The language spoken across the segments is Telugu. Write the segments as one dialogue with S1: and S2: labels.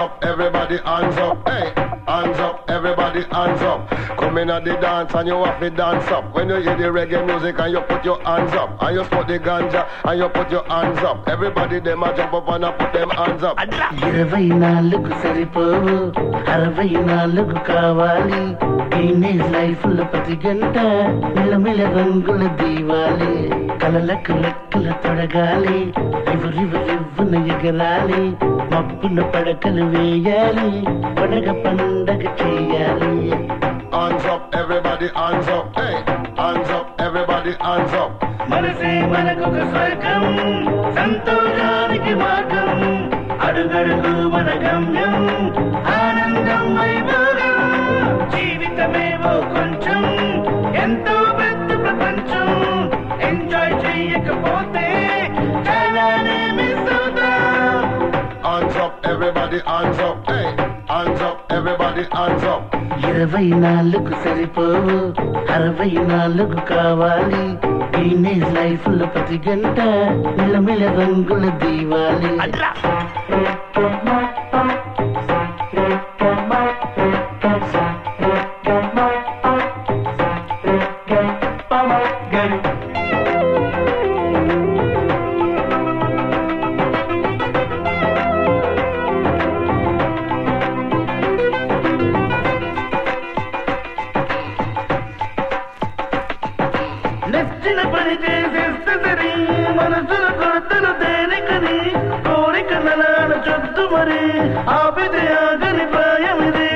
S1: up, everybody hands up. Hey, hands up, everybody hands up. Come in at the dance and you have to dance up. When you hear the reggae music and you put your hands up. And you smoke the ganja and you put your hands up. Everybody them a jump up and a put them hands up.
S2: 24 సరిపోవు 64 కావాలి టీనేజ్ లైఫ్ లో ప్రతి గంట మిలమిల రంగుల దీవాలి కలలకు లెక్కల తొడగాలి రివ్వున ఎగరాలి మబ్బున పడకలు వేయాలి పండగ చేయాలి.
S1: Hands up, everybody hands up. Hey, hands up, everybody hands up.
S2: మనసే మనకొక స్వర్గం సంతోషానికి మార్గం అడుగడుగు మన గమ్యం ఆనందం వైభోగం జీవితమేవో కొంచెం ఎంతో పెద్ద ప్రపంచం ఎంజాయ్ చేయకపోతే చాలానే మిస్ అవుతాం.
S1: Hands up, everybody hands up. Hey, hands up, everybody hands up.
S2: 24 సరిపోవు 64 కావాలి టీనేజ్ లైఫ్ లో ప్రతి గంట మిలమిల రంగుల దీవాలి. నచ్చిన పని చేసేస్తే సరి మనసుల కొరతలు దేనికని కోరిక నలాన చొద్దు మరి ఆపితే ఆగని ప్రాయమిది.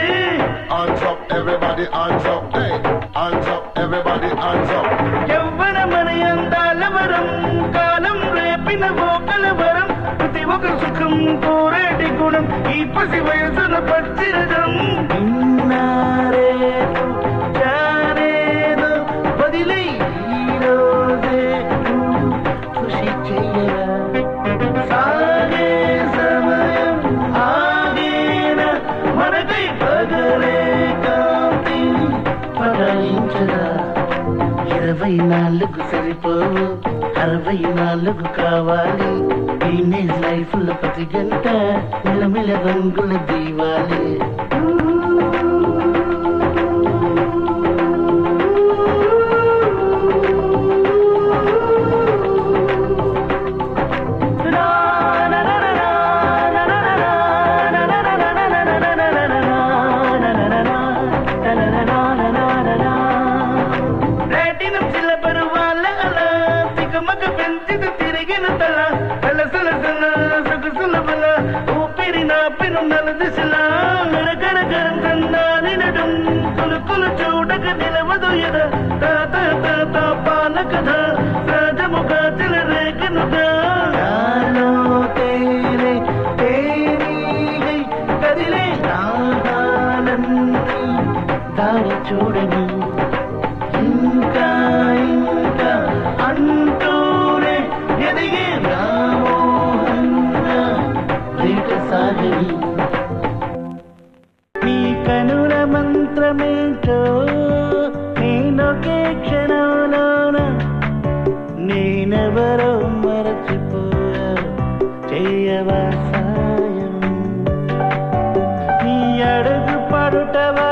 S1: Hands up, everybody hands up. Hey, hands up, everybody hands up.
S2: యవ్వన మన అందాల వరం కాలం రేపిన గోకల వరం ప్రతి ఒక సుఖం కోరేటి గుణం ఈ పసి వయసున పచ్చిరజం. సాగే సమయం ఆగేన మనకై పగలే కాంతి పటాయించరా 24 సరిపోవు 64 కావాలి టీనేజ్ లైఫ్ లో ప్రతి గంట మిలమిల రంగుల దీవాలి. మగ పెంచిది తిరిగిన తల కలసలసల సొగసుల బల ఊపిరి నా పెను నల దిశలా గరగరం కన్నాని నడుం కులుకులు చూడక నిలవదు ఎద తాత తాత పాల కథ సహజముగా చెలరేగనుగా నాలో తేరే తేరీగై కదిలే నాహాలన్నీ దారి చూడని ఇంకా ఇంకా అంటూనే ఎదిగే రామోహన్న రేట సాగని. నీ కనుల మంత్రమేంటో నేనొకే క్షణంలోన నేనెవరో మరచిపోయా చేయవా సాయం నీ అడుగు పడుటవా